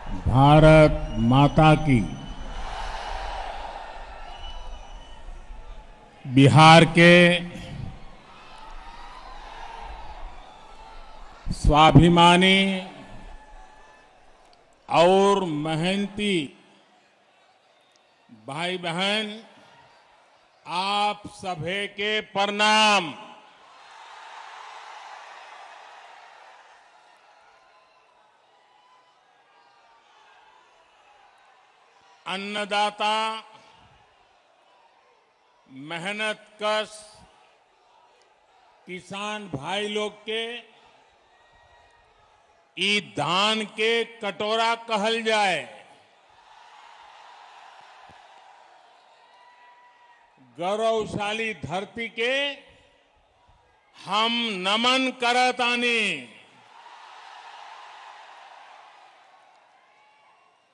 भारत माता की। बिहार के स्वाभिमानी और मेहनती भाई बहन, आप सभी के प्रणाम। अन्नदाता, मेहनत कश किसान भाई लोग के ई धान के कटोरा कहल जाए, गौरवशाली धरती के हम नमन करतानी।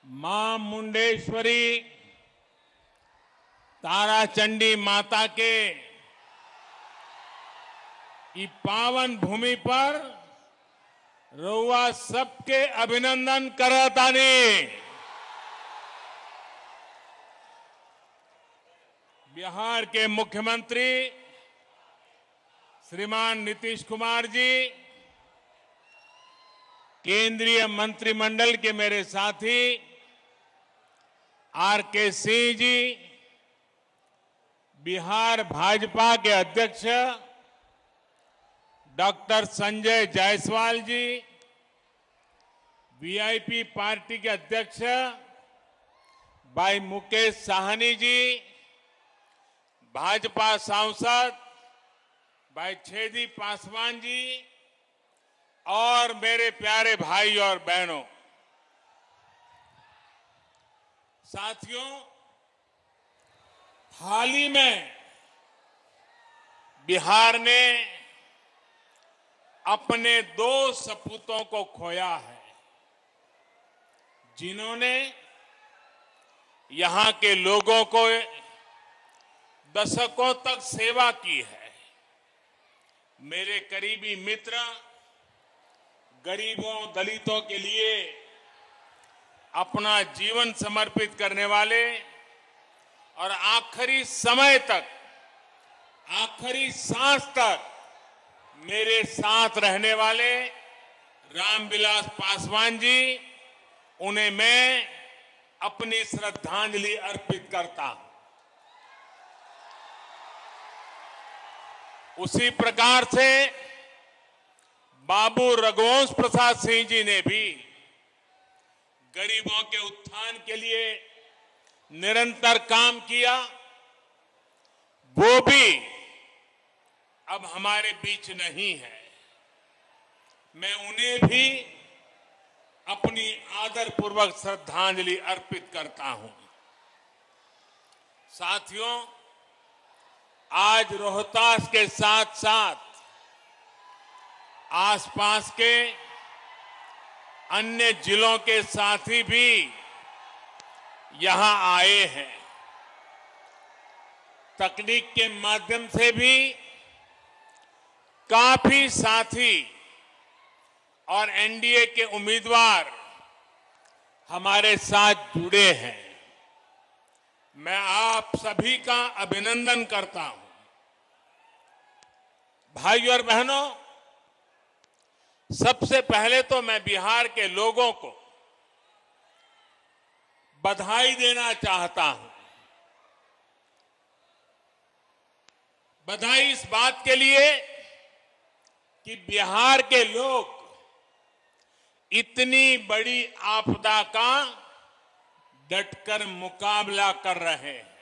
मां मुंडेश्वरी ताराचंडी माता के ई पावन भूमि पर रउआ सबके अभिनंदन करतानी। बिहार के मुख्यमंत्री श्रीमान नीतीश कुमार जी, केंद्रीय मंत्रिमंडल के मेरे साथी आर.के. सिंह जी, बिहार भाजपा के अध्यक्ष डॉक्टर संजय जायसवाल जी, वीआईपी पार्टी के अध्यक्ष भाई मुकेश साहनी जी, भाजपा सांसद भाई छेदी पासवान जी और मेरे प्यारे भाई और बहनों, साथियों, हाल ही में बिहार ने अपने 2 सपूतों को खोया है, जिन्होंने यहां के लोगों को दशकों तक सेवा की है। मेरे करीबी मित्र, गरीबों दलितों के लिए अपना जीवन समर्पित करने वाले और आखिरी समय तक, आखिरी सांस तक मेरे साथ रहने वाले रामविलास पासवान जी, उन्हें मैं अपनी श्रद्धांजलि अर्पित करता हूं। उसी प्रकार से बाबू रघुवंश प्रसाद सिंह जी ने भी गरीबों के उत्थान के लिए निरंतर काम किया। वो भी अब हमारे बीच नहीं है। मैं उन्हें भी अपनी आदरपूर्वक श्रद्धांजलि अर्पित करता हूं। साथियों, आज रोहतास के साथ साथ आसपास के अन्य जिलों के साथी भी यहां आए हैं। तकनीक के माध्यम से भी काफी साथी और एनडीए के उम्मीदवार हमारे साथ जुड़े हैं। मैं आप सभी का अभिनंदन करता हूं। भाइयों और बहनों, सबसे पहले तो मैं बिहार के लोगों को बधाई देना चाहता हूं। बधाई इस बात के लिए कि बिहार के लोग इतनी बड़ी आपदा का डटकर मुकाबला कर रहे हैं।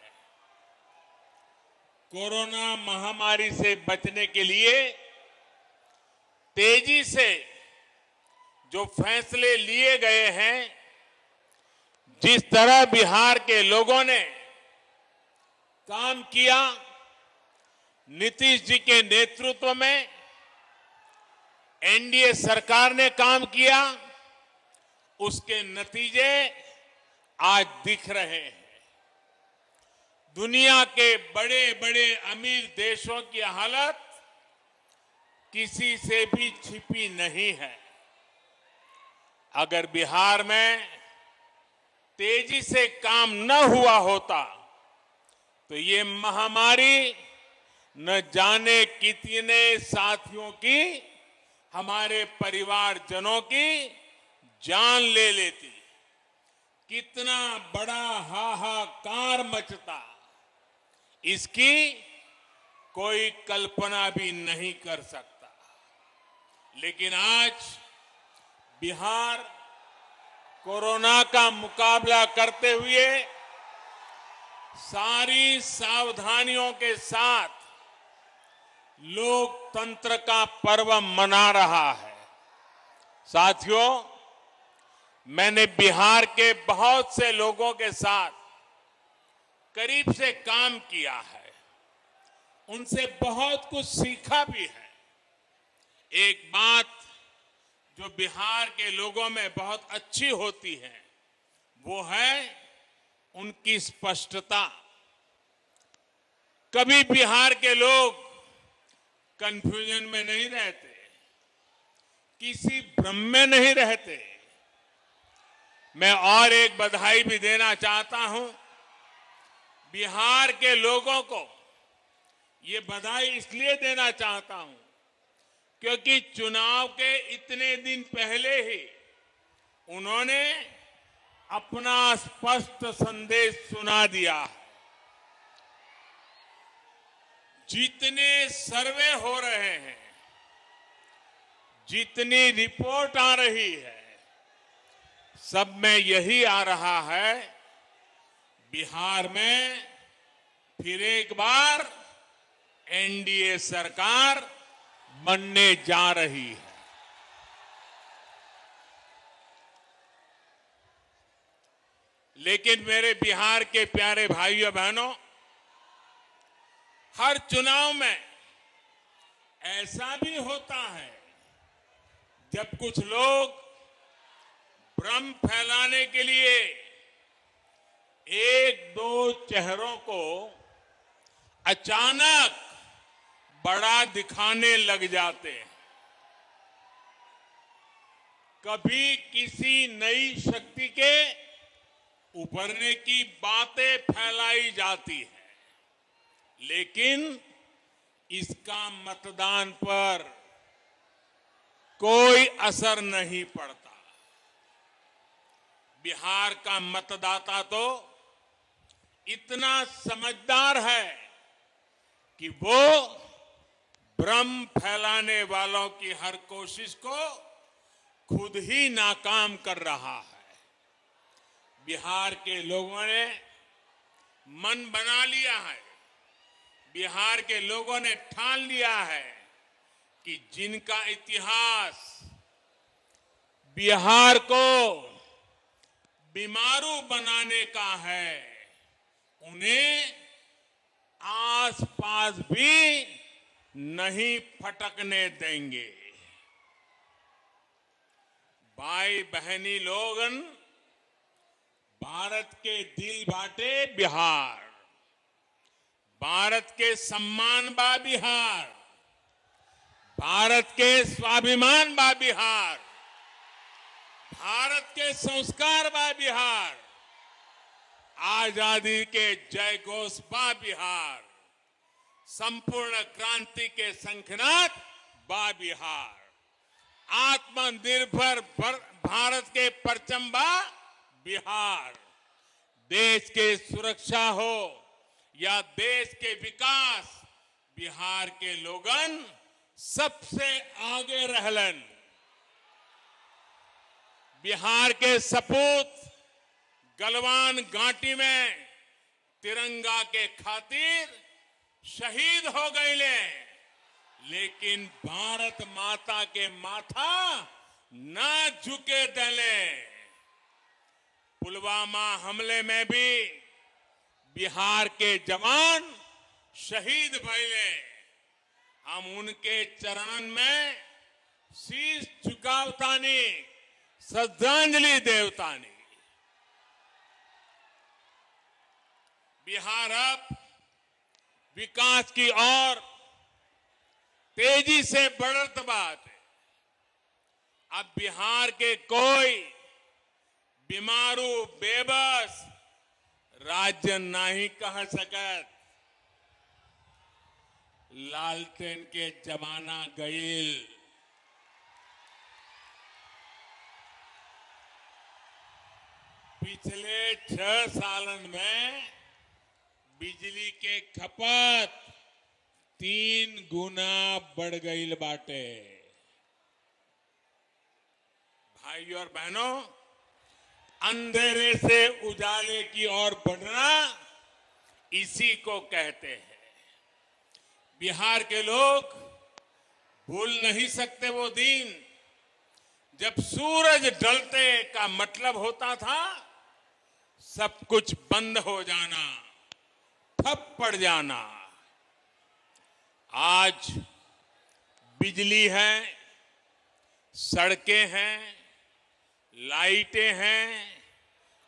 कोरोना महामारी से बचने के लिए तेजी से जो फैसले लिए गए हैं, जिस तरह बिहार के लोगों ने काम किया, नीतीश जी के नेतृत्व में एनडीए सरकार ने काम किया, उसके नतीजे आज दिख रहे हैं। दुनिया के बड़े बड़े अमीर देशों की हालत किसी से भी छिपी नहीं है। अगर बिहार में तेजी से काम न हुआ होता तो ये महामारी न जाने कितने साथियों की, हमारे परिवारजनों की जान ले लेती। कितना बड़ा हाहाकार मचता, इसकी कोई कल्पना भी नहीं कर सकता। लेकिन आज बिहार कोरोना का मुकाबला करते हुए सारी सावधानियों के साथ लोकतंत्र का पर्व मना रहा है। साथियों, मैंने बिहार के बहुत से लोगों के साथ करीब से काम किया है, उनसे बहुत कुछ सीखा भी है। एक बात जो बिहार के लोगों में बहुत अच्छी होती है वो है उनकी स्पष्टता। कभी बिहार के लोग कंफ्यूजन में नहीं रहते, किसी भ्रम में नहीं रहते। मैं और एक बधाई भी देना चाहता हूं बिहार के लोगों को। ये बधाई इसलिए देना चाहता हूं क्योंकि चुनाव के इतने दिन पहले ही उन्होंने अपना स्पष्ट संदेश सुना दिया है। जितने सर्वे हो रहे हैं, जितनी रिपोर्ट आ रही है, सब में यही आ रहा है, बिहार में फिर एक बार एनडीए सरकार बनने जा रही है। लेकिन मेरे बिहार के प्यारे भाइयों बहनों, हर चुनाव में ऐसा भी होता है जब कुछ लोग भ्रम फैलाने के लिए एक दो चेहरों को अचानक बड़ा दिखाने लग जाते हैं। कभी किसी नई शक्ति के उभरने की बातें फैलाई जाती है, लेकिन इसका मतदान पर कोई असर नहीं पड़ता। बिहार का मतदाता तो इतना समझदार है कि वो भ्रम फैलाने वालों की हर कोशिश को खुद ही नाकाम कर रहा है। बिहार के लोगों ने मन बना लिया है, बिहार के लोगों ने ठान लिया है कि जिनका इतिहास बिहार को बीमारू बनाने का है, उन्हें आसपास भी नहीं फटकने देंगे। भाई बहनी लोगन, भारत के दिल बाटे बिहार, भारत के सम्मान बा बिहार, भारत के स्वाभिमान बा बिहार, भारत के संस्कार बा बिहार, आजादी के जय घोष बा बिहार, संपूर्ण क्रांति के शंखनाद बा बिहार, आत्मनिर्भर भारत के परचम बा बिहार। देश के सुरक्षा हो या देश के विकास, बिहार के लोगन सबसे आगे रहलन। बिहार के सपूत गलवान घाटी में तिरंगा के खातिर शहीद हो गए, लेकिन भारत माता के माथा न झुके दले। पुलवामा हमले में भी बिहार के जवान शहीद भइले। हम उनके चरणन में शीश झुकावतानी, श्रद्धांजलि देवतानी। बिहार अब विकास की ओर तेजी से बढ़त बात है। अब बिहार के कोई बीमारू बेबस राज्य नहीं कह सकत। लालटेन के जमाना गईल। पिछले 6 सालन में बिजली के खपत 3 गुना बढ़ गईल बाटे। भाइयों और बहनों, अंधेरे से उजाले की ओर बढ़ना इसी को कहते हैं। बिहार के लोग भूल नहीं सकते वो दिन जब सूरज ढलते का मतलब होता था सब कुछ बंद हो जाना, ठप पड़ जाना। आज बिजली है, सड़कें हैं, लाइटें हैं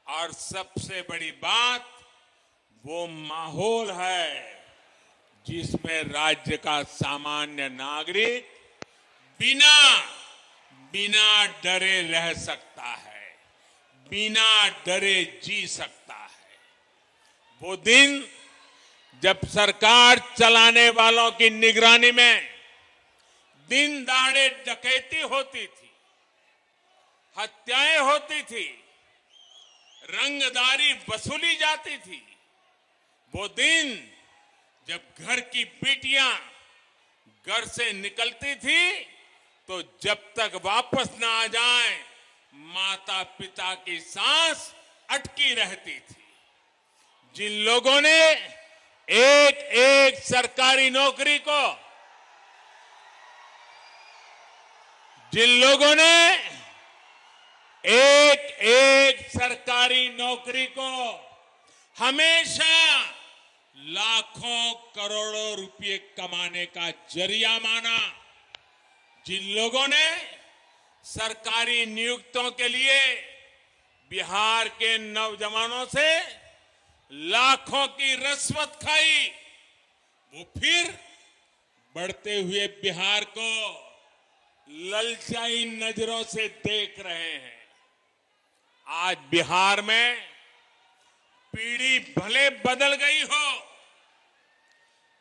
और सबसे बड़ी बात वो माहौल है जिसमें राज्य का सामान्य नागरिक बिना डरे रह सकता है, बिना डरे जी सकता है। वो दिन जब सरकार चलाने वालों की निगरानी में दिन दहाड़े डकैती होती थी, हत्याएं होती थी, रंगदारी वसूली जाती थी। वो दिन जब घर की बेटियां घर से निकलती थी तो जब तक वापस ना आ जाए माता पिता की सांस अटकी रहती थी। जिन लोगों ने एक एक सरकारी नौकरी को, जिन लोगों ने एक एक सरकारी नौकरी को हमेशा लाखों करोड़ों रुपए कमाने का जरिया माना, जिन लोगों ने सरकारी नियुक्तियों के लिए बिहार के नौजवानों से लाखों की रिश्वत खाई, वो फिर बढ़ते हुए बिहार को ललचाई नजरों से देख रहे हैं। आज बिहार में पीढ़ी भले बदल गई हो,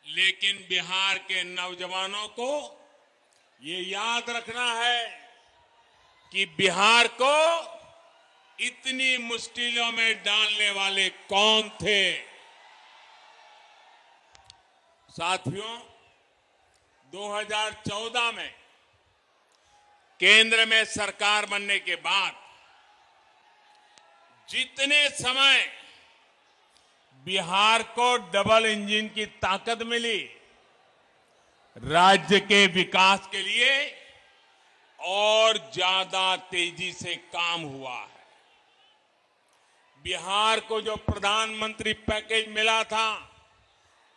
लेकिन बिहार के नौजवानों को ये याद रखना है कि बिहार को इतनी मुश्किलों में डालने वाले कौन थे। साथियों, 2014 में केंद्र में सरकार बनने के बाद जितने समय बिहार को डबल इंजन की ताकत मिली, राज्य के विकास के लिए और ज्यादा तेजी से काम हुआ है। बिहार को जो प्रधानमंत्री पैकेज मिला था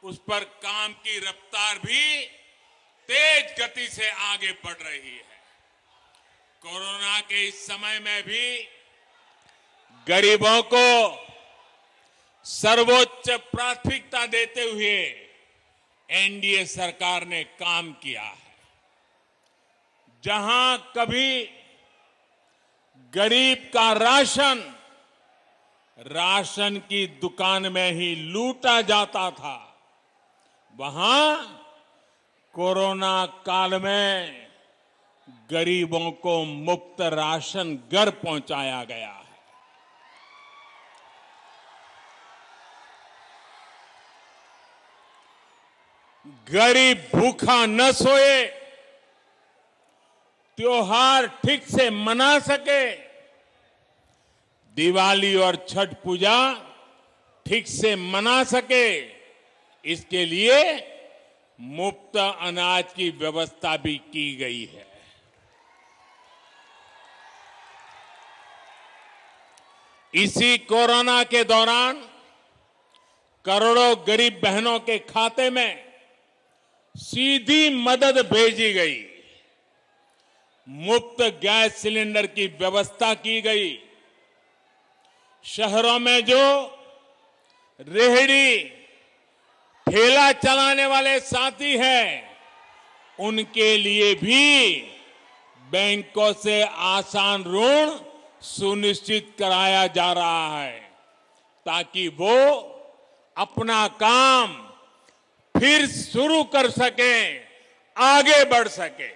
उस पर काम की रफ्तार भी तेज गति से आगे बढ़ रही है। कोरोना के इस समय में भी गरीबों को सर्वोच्च प्राथमिकता देते हुए एनडीए सरकार ने काम किया है। जहां कभी गरीब का राशन की दुकान में ही लूटा जाता था, वहां कोरोना काल में गरीबों को मुफ्त राशन घर पहुंचाया गया है। गरीब भूखा न सोए, त्योहार ठीक से मना सके, दिवाली और छठ पूजा ठीक से मना सके, इसके लिए मुफ्त अनाज की व्यवस्था भी की गई है। इसी कोरोना के दौरान करोड़ों गरीब बहनों के खाते में सीधी मदद भेजी गई, मुफ्त गैस सिलेंडर की व्यवस्था की गई। शहरों में जो रेहड़ी ठेला चलाने वाले साथी हैं, उनके लिए भी बैंकों से आसान ऋण सुनिश्चित कराया जा रहा है ताकि वो अपना काम फिर शुरू कर सके, आगे बढ़ सके।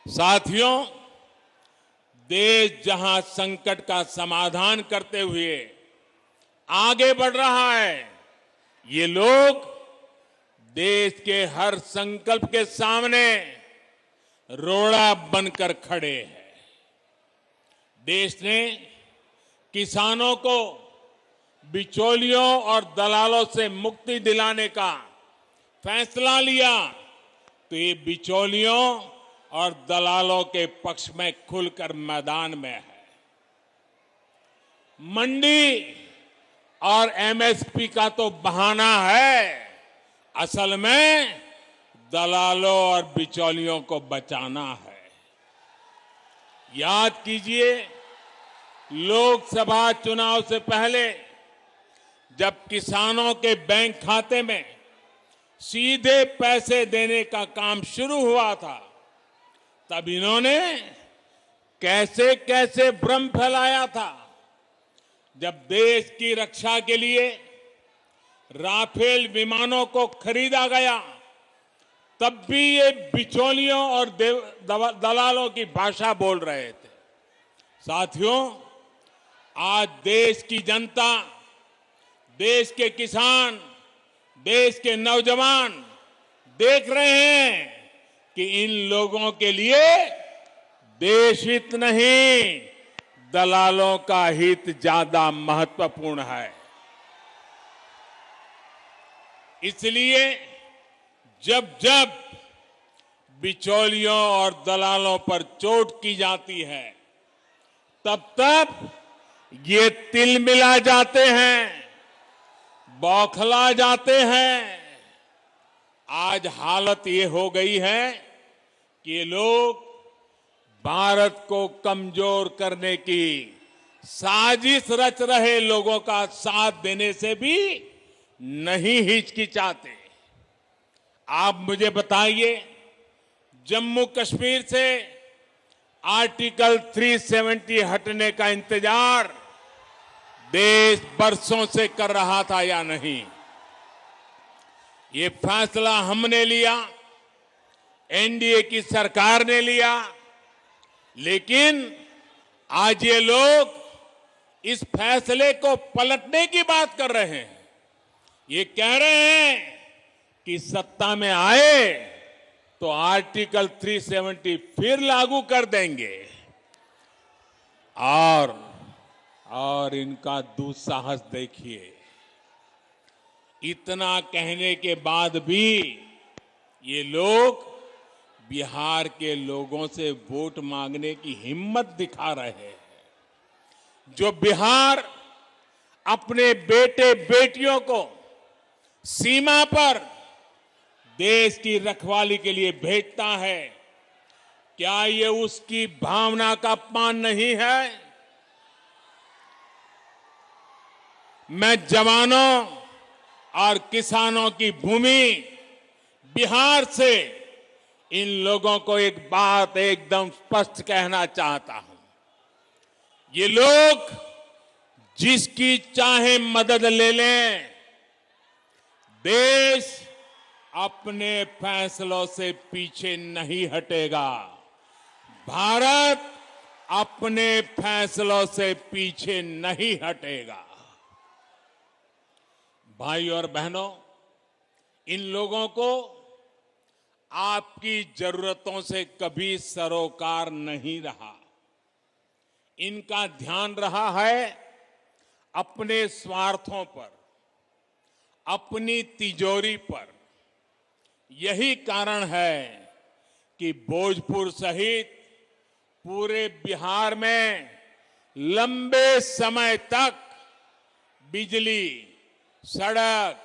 साथियों, देश जहां संकट का समाधान करते हुए आगे बढ़ रहा है, ये लोग देश के हर संकल्प के सामने रोड़ा बनकर खड़े हैं। देश ने किसानों को बिचौलियों और दलालों से मुक्ति दिलाने का फैसला लिया तो ये बिचौलियों और दलालों के पक्ष में खुलकर मैदान में है। मंडी और एमएसपी का तो बहाना है, असल में दलालों और बिचौलियों को बचाना है। याद कीजिए, लोकसभा चुनाव से पहले जब किसानों के बैंक खाते में सीधे पैसे देने का काम शुरू हुआ था, तब इन्होंने कैसे कैसे भ्रम फैलाया था। जब देश की रक्षा के लिए राफेल विमानों को खरीदा गया, तब भी ये बिचौलियों और दलालों की भाषा बोल रहे थे। साथियों, आज देश की जनता, देश के किसान, देश के नौजवान देख रहे हैं कि इन लोगों के लिए देश हित नहीं, दलालों का हित ज्यादा महत्वपूर्ण है। इसलिए जब जब बिचौलियों और दलालों पर चोट की जाती है, तब तब ये तिलमिला जाते हैं, बौखला जाते हैं। आज हालत ये हो गई है कि ये लोग भारत को कमजोर करने की साजिश रच रहे लोगों का साथ देने से भी नहीं हिचकिचाते। आप मुझे बताइए, जम्मू कश्मीर से आर्टिकल 370 हटने का इंतजार देश बरसों से कर रहा था या नहीं? ये फैसला हमने लिया, एनडीए की सरकार ने लिया, लेकिन आज ये लोग इस फैसले को पलटने की बात कर रहे हैं। ये कह रहे हैं कि सत्ता में आए तो आर्टिकल 370 फिर लागू कर देंगे। और इनका दुस्साहस देखिए, इतना कहने के बाद भी ये लोग बिहार के लोगों से वोट मांगने की हिम्मत दिखा रहे हैं। जो बिहार अपने बेटे बेटियों को सीमा पर देश की रखवाली के लिए भेजता है, क्या ये उसकी भावना का अपमान नहीं है? मैं जवानों और किसानों की भूमि बिहार से इन लोगों को एक बात एकदम स्पष्ट कहना चाहता हूं। ये लोग जिसकी चाहे मदद ले लें, देश अपने फैसलों से पीछे नहीं हटेगा। भारत अपने फैसलों से पीछे नहीं हटेगा। भाई और बहनों, इन लोगों को आपकी जरूरतों से कभी सरोकार नहीं रहा। इनका ध्यान रहा है अपने स्वार्थों पर, अपनी तिजोरी पर। यही कारण है कि भोजपुर सहित पूरे बिहार में लंबे समय तक बिजली, सड़क,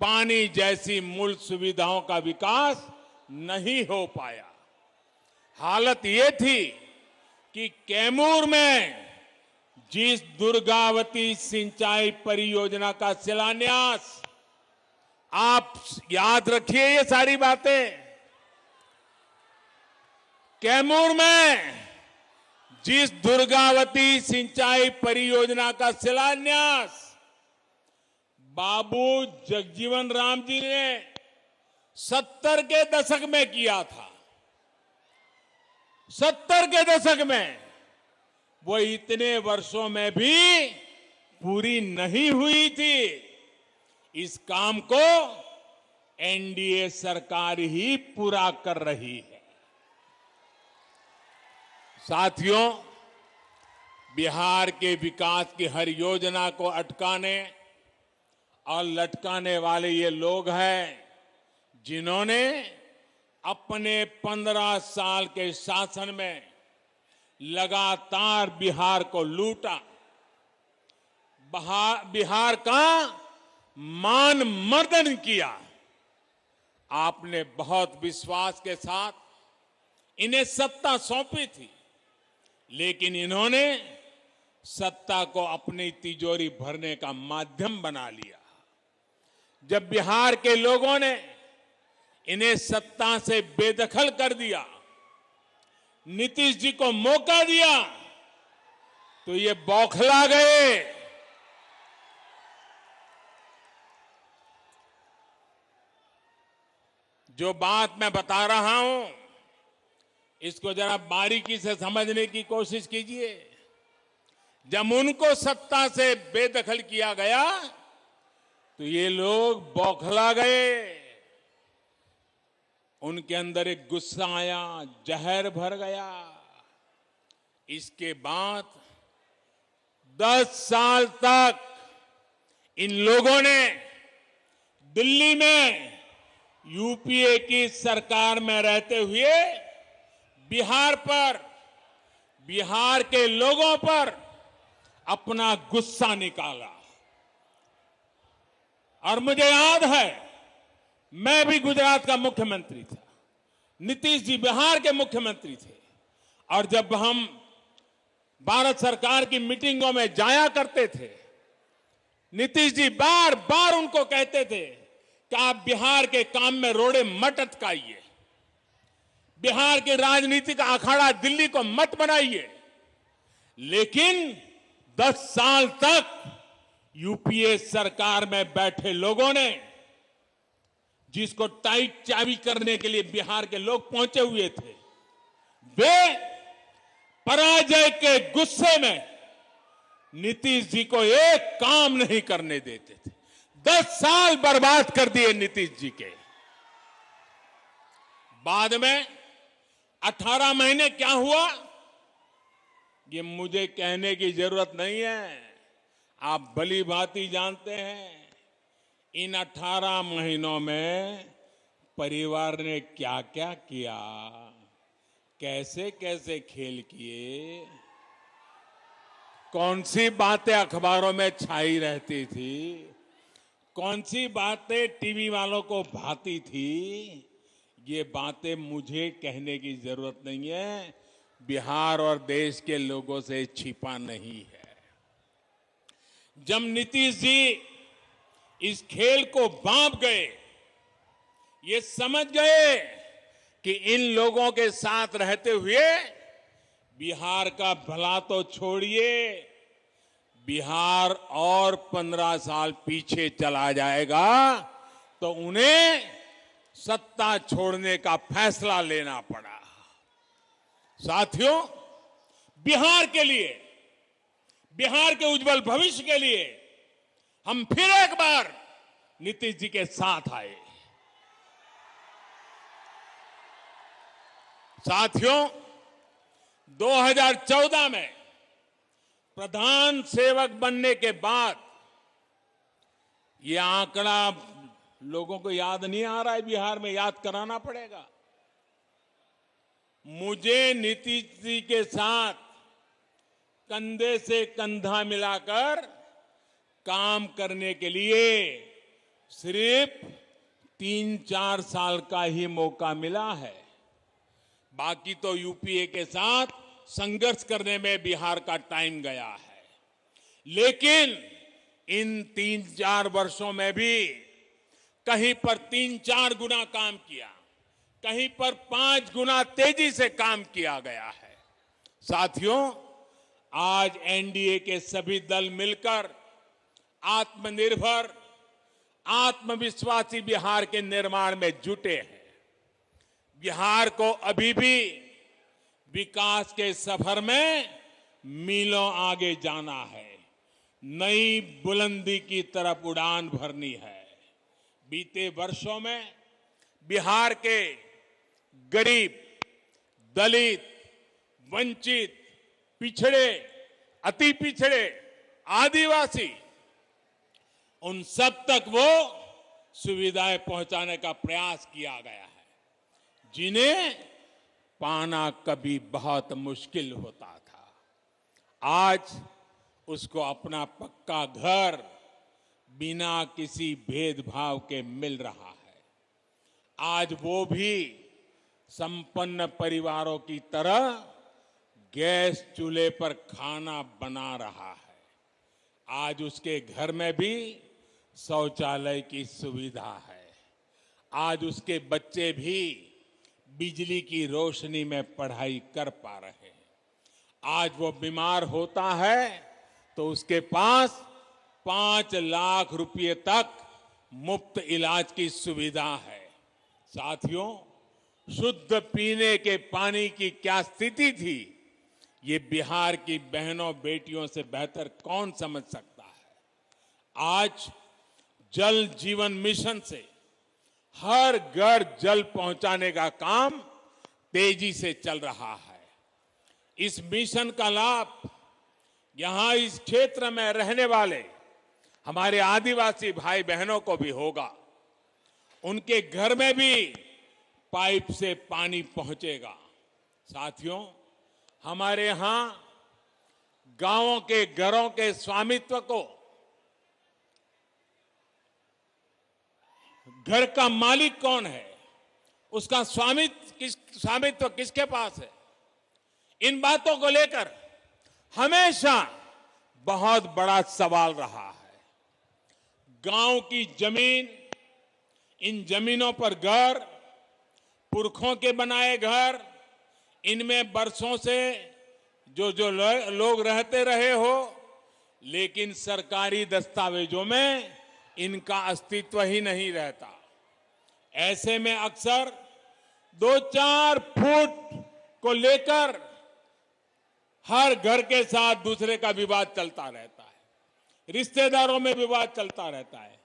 पानी जैसी मूल सुविधाओं का विकास नहीं हो पाया। हालत ये थी कि कैमूर में जिस दुर्गावती सिंचाई परियोजना का शिलान्यास, आप याद रखिए ये सारी बातें, कैमूर में जिस दुर्गावती सिंचाई परियोजना का शिलान्यास बाबू जगजीवन राम जी ने 70 के दशक में किया था, 70 के दशक में, वो इतने वर्षों में भी पूरी नहीं हुई थी। इस काम को एनडीए सरकार ही पूरा कर रही है। साथियों, बिहार के विकास की हर योजना को अटकाने और लटकाने वाले ये लोग हैं जिन्होंने अपने 15 साल के शासन में लगातार बिहार को लूटा, बिहार का मान मर्दन किया। आपने बहुत विश्वास के साथ इन्हें सत्ता सौंपी थी, लेकिन इन्होंने सत्ता को अपनी तिजोरी भरने का माध्यम बना लिया। जब बिहार के लोगों ने इन्हें सत्ता से बेदखल कर दिया, नीतीश जी को मौका दिया, तो ये बौखला गए। जो बात मैं बता रहा हूं, इसको जरा बारीकी से समझने की कोशिश कीजिए। जब उनको सत्ता से बेदखल किया गया तो ये लोग बौखला गए। उनके अंदर एक गुस्सा आया, जहर भर गया। इसके बाद 10 साल तक इन लोगों ने दिल्ली में यूपीए की सरकार में रहते हुए बिहार पर, बिहार के लोगों पर अपना गुस्सा निकाला। और मुझे याद है, मैं भी गुजरात का मुख्यमंत्री था, नीतीश जी बिहार के मुख्यमंत्री थे, और जब हम भारत सरकार की मीटिंगों में जाया करते थे, नीतीश जी बार बार उनको कहते थे कि आप बिहार के काम में रोड़े मत अटकाइए, बिहार के राजनीति का अखाड़ा दिल्ली को मत बनाइए। लेकिन 10 साल तक यूपीए सरकार में बैठे लोगों ने, जिसको टाइट चाबी करने के लिए बिहार के लोग पहुंचे हुए थे, वे पराजय के गुस्से में नीतीश जी को एक काम नहीं करने देते थे। 10 साल बर्बाद कर दिए नीतीश जी के। बाद में 18 महीने क्या हुआ, ये मुझे कहने की जरूरत नहीं है, आप भली भांति जानते हैं। इन 18 महीनों में परिवार ने क्या क्या किया, कैसे कैसे खेल किए, कौन सी बातें अखबारों में छाई रहती थी, कौन सी बातें टीवी वालों को भाती थी, ये बातें मुझे कहने की जरूरत नहीं है। बिहार और देश के लोगों से छिपा नहीं है। जब नीतीश जी इस खेल को भांप गए, ये समझ गए कि इन लोगों के साथ रहते हुए बिहार का भला तो छोड़िए, बिहार और 15 साल पीछे चला जाएगा, तो उन्हें सत्ता छोड़ने का फैसला लेना पड़ा। साथियों, बिहार के लिए, बिहार के उज्जवल भविष्य के लिए हम फिर एक बार नीतीश जी के साथ आए। साथियों, 2014 में प्रधान सेवक बनने के बाद, यह आंकड़ा लोगों को याद नहीं आ रहा है, बिहार में याद कराना पड़ेगा। मुझे नीतीश जी के साथ कंधे से कंधा मिलाकर काम करने के लिए सिर्फ 3-4 साल का ही मौका मिला है। बाकी तो यूपीए के साथ संघर्ष करने में बिहार का टाइम गया है। लेकिन इन 3-4 वर्षों में भी कहीं पर 3-4 गुना काम किया, कहीं पर 5 गुना तेजी से काम किया गया है। साथियों, आज एनडीए के सभी दल मिलकर आत्मनिर्भर, आत्मविश्वासी बिहार के निर्माण में जुटे हैं। बिहार को अभी भी विकास के सफर में मीलों आगे जाना है, नई बुलंदी की तरफ उड़ान भरनी है। बीते वर्षों में बिहार के गरीब, दलित, वंचित, पिछड़े, अति पिछड़े, आदिवासी, उन सब तक वो सुविधाएं पहुंचाने का प्रयास किया गया है, जिन्हें पाना कभी बहुत मुश्किल होता था। आज उसको अपना पक्का घर बिना किसी भेदभाव के मिल रहा है। आज वो भी संपन्न परिवारों की तरह गैस चूल्हे पर खाना बना रहा है। आज उसके घर में भी शौचालय की सुविधा है। आज उसके बच्चे भी बिजली की रोशनी में पढ़ाई कर पा रहे हैं। आज वो बीमार होता है तो उसके पास 5 लाख रुपए तक मुफ्त इलाज की सुविधा है। साथियों, शुद्ध पीने के पानी की क्या स्थिति थी, ये बिहार की बहनों बेटियों से बेहतर कौन समझ सकता है। आज जल जीवन मिशन से हर घर जल पहुंचाने का काम तेजी से चल रहा है। इस मिशन का लाभ यहां इस क्षेत्र में रहने वाले हमारे आदिवासी भाई बहनों को भी होगा। उनके घर में भी पाइप से पानी पहुंचेगा। साथियों, हमारे यहां गांवों के घरों के स्वामित्व को, घर का मालिक कौन है, उसका स्वामित्व किसके पास है, इन बातों को लेकर हमेशा बहुत बड़ा सवाल रहा है। गांव की जमीन, इन जमीनों पर घर, पुरखों के बनाए घर, इनमें बरसों से जो लोग रहते रहे हो, लेकिन सरकारी दस्तावेजों में इनका अस्तित्व ही नहीं रहता। ऐसे में अक्सर 2-4 फुट को लेकर हर घर के साथ दूसरे का विवाद चलता रहता है, रिश्तेदारों में विवाद चलता रहता है,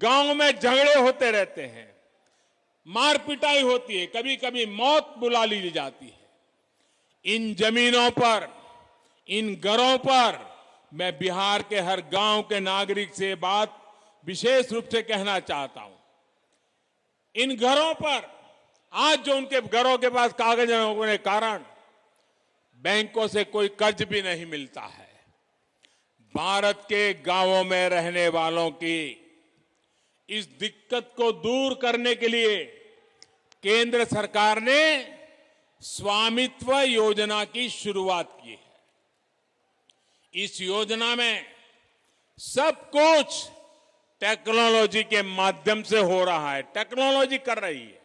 गांव में झगड़े होते रहते हैं, मार पिटाई होती है, कभी कभी मौत बुला ली जाती है। इन जमीनों पर, इन घरों पर मैं बिहार के हर गांव के नागरिक से बात विशेष रूप से कहना चाहता हूं। इन घरों पर आज जो उनके घरों के पास कागज होने के कारण बैंकों से कोई कर्ज भी नहीं मिलता है। भारत के गांवों में रहने वालों की इस दिक्कत को दूर करने के लिए केंद्र सरकार ने स्वामित्व योजना की शुरुआत की है। इस योजना में सब कुछ टेक्नोलॉजी के माध्यम से हो रहा है, टेक्नोलॉजी कर रही है।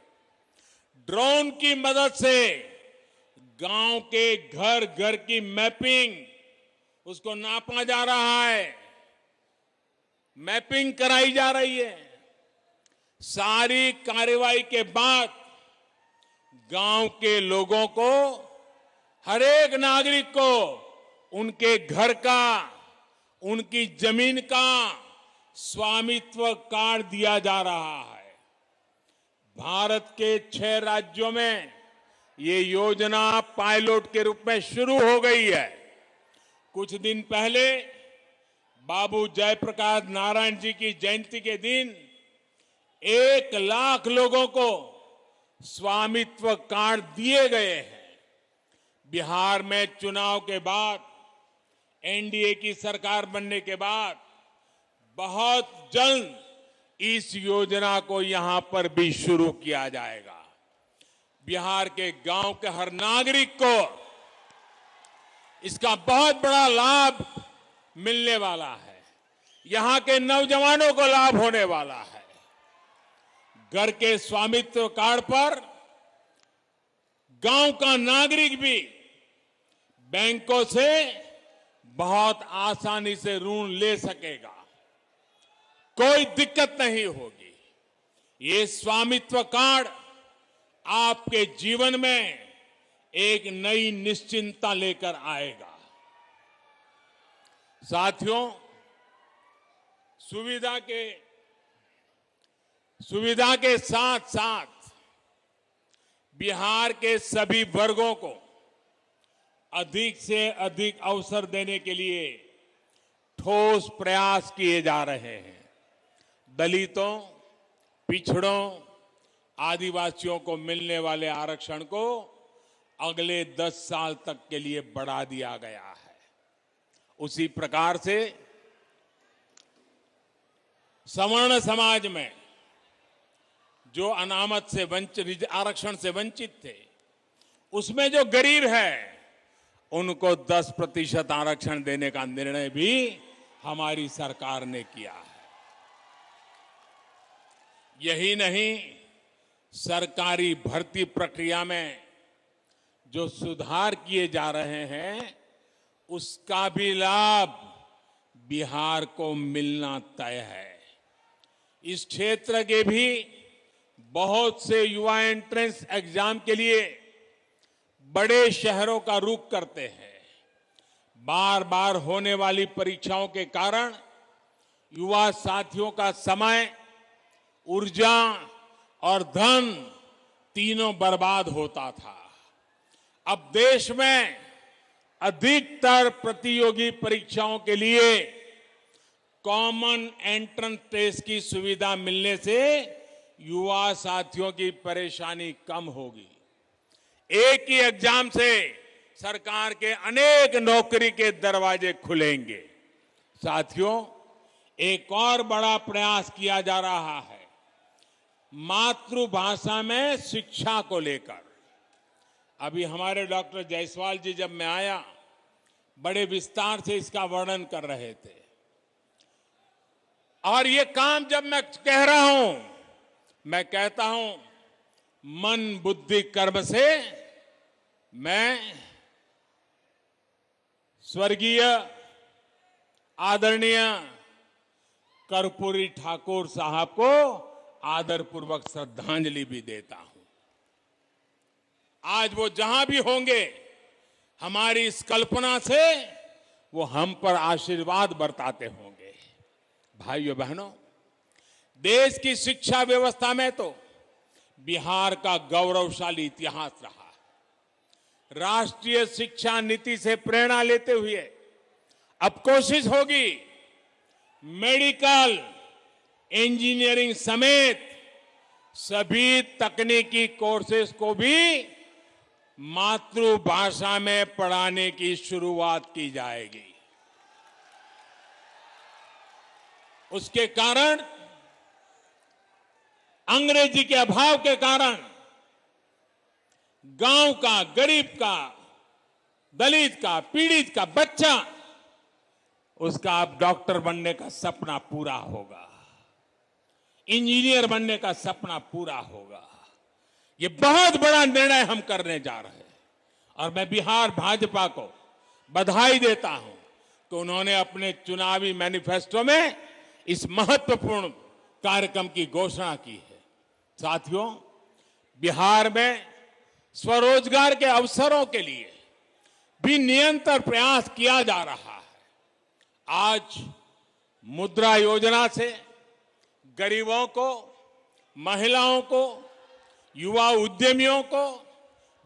ड्रोन की मदद से गांव के घर घर की मैपिंग, उसको नापा जा रहा है, मैपिंग कराई जा रही है। सारी कार्रवाई के बाद गांव के लोगों को, हर एक नागरिक को उनके घर का, उनकी जमीन का स्वामित्व कार्ड दिया जा रहा है। भारत के 6 राज्यों में ये योजना पायलट के रूप में शुरू हो गई है। कुछ दिन पहले बाबू जयप्रकाश नारायण जी की जयंती के दिन 1 लाख लोगों को स्वामित्व कार्ड दिए गए हैं। बिहार में चुनाव के बाद, एनडीए की सरकार बनने के बाद बहुत जल्द इस योजना को यहां पर भी शुरू किया जाएगा। बिहार के गांव के हर नागरिक को इसका बहुत बड़ा लाभ मिलने वाला है। यहां के नौजवानों को लाभ होने वाला है। घर के स्वामित्व कार्ड पर गांव का नागरिक भी बैंकों से बहुत आसानी से ऋण ले सकेगा, कोई दिक्कत नहीं होगी। ये स्वामित्व कार्ड आपके जीवन में एक नई निश्चिंतता लेकर आएगा। साथियों, सुविधा के साथ साथ बिहार के सभी वर्गों को अधिक से अधिक अवसर देने के लिए ठोस प्रयास किए जा रहे हैं। दलितों, पिछड़ों, आदिवासियों को मिलने वाले आरक्षण को अगले 10 साल तक के लिए बढ़ा दिया गया है। उसी प्रकार से सवर्ण समाज में जो अनामत से वंचित, आरक्षण से वंचित थे, उसमें जो गरीब है उनको 10% आरक्षण देने का निर्णय भी हमारी सरकार ने किया है। यही नहीं, सरकारी भर्ती प्रक्रिया में जो सुधार किए जा रहे हैं उसका भी लाभ बिहार को मिलना तय है। इस क्षेत्र के भी बहुत से युवा एंट्रेंस एग्जाम के लिए बड़े शहरों का रुख करते हैं। बार बार होने वाली परीक्षाओं के कारण युवा साथियों का समय, ऊर्जा और धन तीनों बर्बाद होता था। अब देश में अधिकतर प्रतियोगी परीक्षाओं के लिए कॉमन एंट्रेंस टेस्ट की सुविधा मिलने से युवा साथियों की परेशानी कम होगी। एक ही एग्जाम से सरकार के अनेक नौकरी के दरवाजे खुलेंगे। साथियों, एक और बड़ा प्रयास किया जा रहा है मातृभाषा में शिक्षा को लेकर। अभी हमारे डॉक्टर जायसवाल जी जब मैं आया, बड़े विस्तार से इसका वर्णन कर रहे थे। और ये काम जब मैं कह रहा हूं, मैं कहता हूं मन बुद्धि कर्म से मैं स्वर्गीय आदरणीय कर्पूरी ठाकुर साहब को आदरपूर्वक श्रद्धांजलि भी देता हूं। आज वो जहां भी होंगे, हमारी इस कल्पना से वो हम पर आशीर्वाद बरताते होंगे। भाइयों बहनों, देश की शिक्षा व्यवस्था में तो बिहार का गौरवशाली इतिहास रहा। राष्ट्रीय शिक्षा नीति से प्रेरणा लेते हुए अब कोशिश होगी मेडिकल, इंजीनियरिंग समेत सभी तकनीकी कोर्सेज को भी मातृभाषा में पढ़ाने की शुरुआत की जाएगी। उसके कारण, अंग्रेजी के अभाव के कारण गांव का, गरीब का, दलित का, पीड़ित का बच्चा, उसका अब डॉक्टर बनने का सपना पूरा होगा, इंजीनियर बनने का सपना पूरा होगा। ये बहुत बड़ा निर्णय हम करने जा रहे हैं और मैं बिहार भाजपा को बधाई देता हूं कि उन्होंने अपने चुनावी मैनिफेस्टो में इस महत्वपूर्ण कार्यक्रम की घोषणा की है। साथियों, बिहार में स्वरोजगार के अवसरों के लिए भी निरंतर प्रयास किया जा रहा है। आज मुद्रा योजना से गरीबों को, महिलाओं को, युवा उद्यमियों को,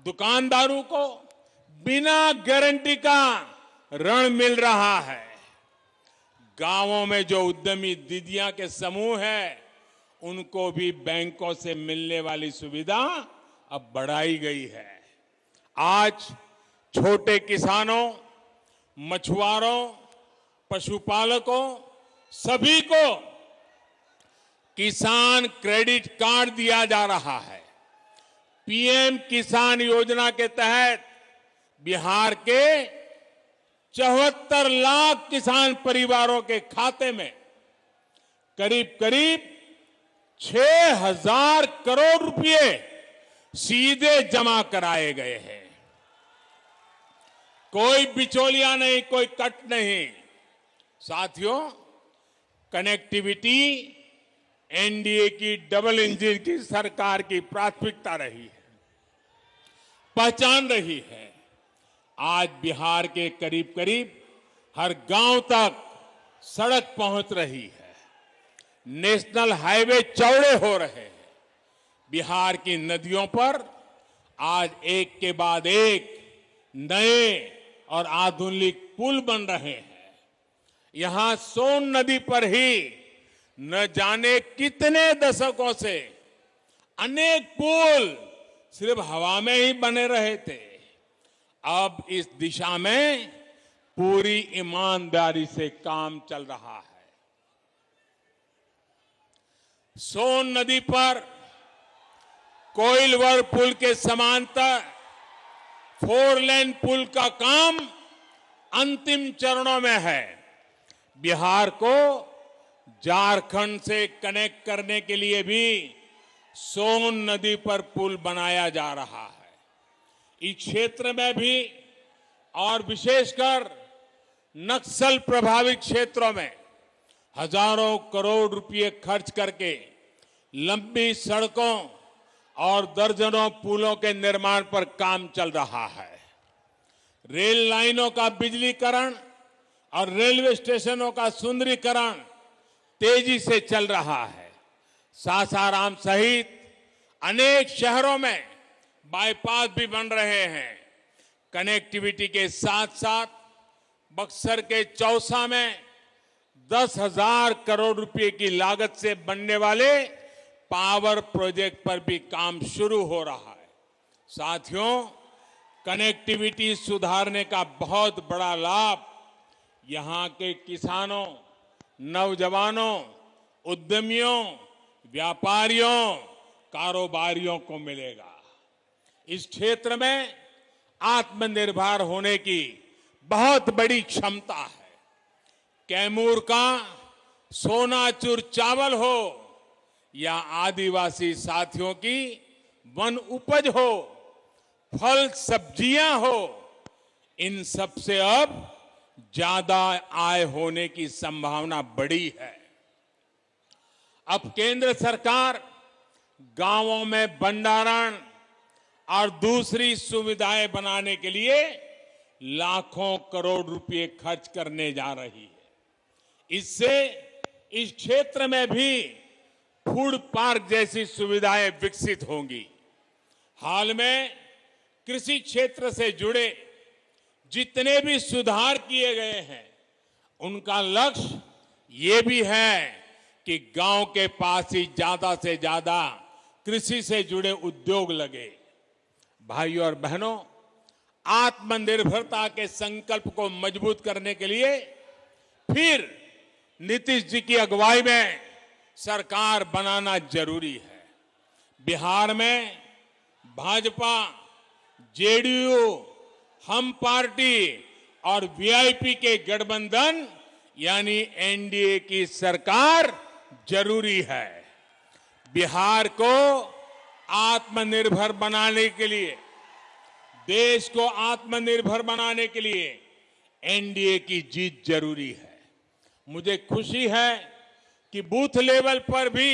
दुकानदारों को बिना गारंटी का ऋण मिल रहा है। गांवों में जो उद्यमी दीदियां के समूह है, उनको भी बैंकों से मिलने वाली सुविधा अब बढ़ाई गई है। आज छोटे किसानों, मछुआरों, पशुपालकों, सभी को किसान क्रेडिट कार्ड दिया जा रहा है। पीएम किसान योजना के तहत बिहार के 74 लाख किसान परिवारों के खाते में करीब करीब 6,000 करोड़ रुपए सीधे जमा कराए गए हैं। कोई बिचौलिया नहीं, कोई कट नहीं। साथियों, कनेक्टिविटी एनडीए की डबल इंजन की सरकार की प्राथमिकता रही है, पहचान रही है। आज बिहार के करीब करीब हर गांव तक सड़क पहुंच रही है, नेशनल हाईवे चौड़े हो रहे हैं, बिहार की नदियों पर आज एक के बाद एक नए और आधुनिक पुल बन रहे हैं। यहां सोन नदी पर ही न जाने कितने दशकों से अनेक पुल सिर्फ हवा में ही बने रहे थे। अब इस दिशा में पूरी ईमानदारी से काम चल रहा है। सोन नदी पर कोइलवर पुल के समांतर 4 लेन पुल का काम अंतिम चरणों में है। बिहार को झारखंड से कनेक्ट करने के लिए भी सोन नदी पर पुल बनाया जा रहा है। इस क्षेत्र में भी और विशेषकर नक्सल प्रभावित क्षेत्रों में हजारों करोड़ रुपए खर्च करके लंबी सड़कों और दर्जनों पुलों के निर्माण पर काम चल रहा है। रेल लाइनों का बिजलीकरण और रेलवे स्टेशनों का सुंदरीकरण तेजी से चल रहा है। सासाराम सहित अनेक शहरों में बाईपास भी बन रहे हैं। कनेक्टिविटी के साथ साथ बक्सर के चौसा में 10,000 करोड़ रुपए की लागत से बनने वाले पावर प्रोजेक्ट पर भी काम शुरू हो रहा है। साथियों, कनेक्टिविटी सुधारने का बहुत बड़ा लाभ यहां के किसानों, नौजवानों, उद्यमियों, व्यापारियों, कारोबारियों को मिलेगा। इस क्षेत्र में आत्मनिर्भर होने की बहुत बड़ी क्षमता है। कैमूर का सोनाचूर चावल हो या आदिवासी साथियों की वन उपज हो, फल सब्जियां हो, इन सब से अब ज्यादा आय होने की संभावना बड़ी है। अब केंद्र सरकार गांवों में भंडारण और दूसरी सुविधाएं बनाने के लिए लाखों करोड़ रुपए खर्च करने जा रही है। इससे इस क्षेत्र में भी फूड पार्क जैसी सुविधाएं विकसित होंगी। हाल में कृषि क्षेत्र से जुड़े जितने भी सुधार किए गए हैं, उनका लक्ष्य ये भी है कि गांव के पास ही ज्यादा से ज्यादा कृषि से जुड़े उद्योग लगे। भाइयों और बहनों, आत्मनिर्भरता के संकल्प को मजबूत करने के लिए फिर नीतीश जी की अगुवाई में सरकार बनाना जरूरी है। बिहार में भाजपा, जेडीयू, हम पार्टी और वीआईपी के गठबंधन यानी एनडीए की सरकार जरूरी है। बिहार को आत्मनिर्भर बनाने के लिए, देश को आत्मनिर्भर बनाने के लिए एनडीए की जीत जरूरी है। मुझे खुशी है कि बूथ लेवल पर भी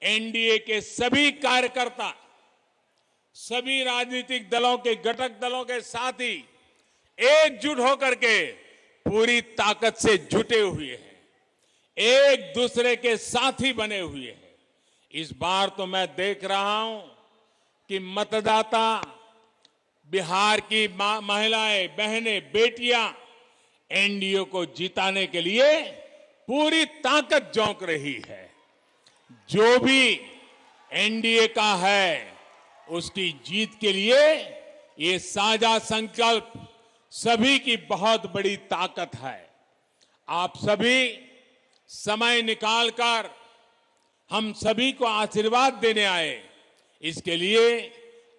एनडीए के सभी कार्यकर्ता, सभी राजनीतिक दलों के घटक दलों के साथी एकजुट होकर के पूरी ताकत से जुटे हुए हैं, एक दूसरे के साथी बने हुए हैं। इस बार तो मैं देख रहा हूं कि मतदाता, बिहार की महिलाएं, बहनें, बेटियां एनडीए को जिताने के लिए पूरी ताकत झोंक रही है। जो भी एनडीए का है, उसकी जीत के लिए ये साझा संकल्प सभी की बहुत बड़ी ताकत है। आप सभी समय निकालकर हम सभी को आशीर्वाद देने आए, इसके लिए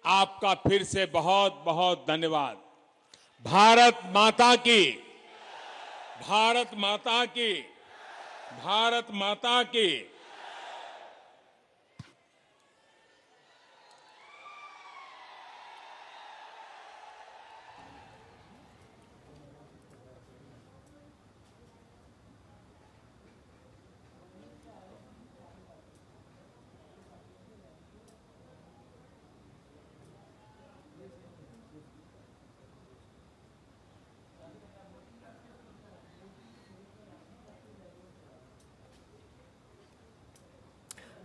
आपका फिर से बहुत बहुत धन्यवाद। भारत माता की, भारत माता की, भारत माता की।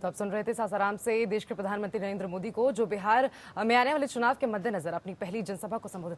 तो आप सुन रहे थे सासाराम से देश के प्रधानमंत्री नरेंद्र मोदी को, जो बिहार में आने वाले चुनाव के मद्देनजर अपनी पहली जनसभा को संबोधित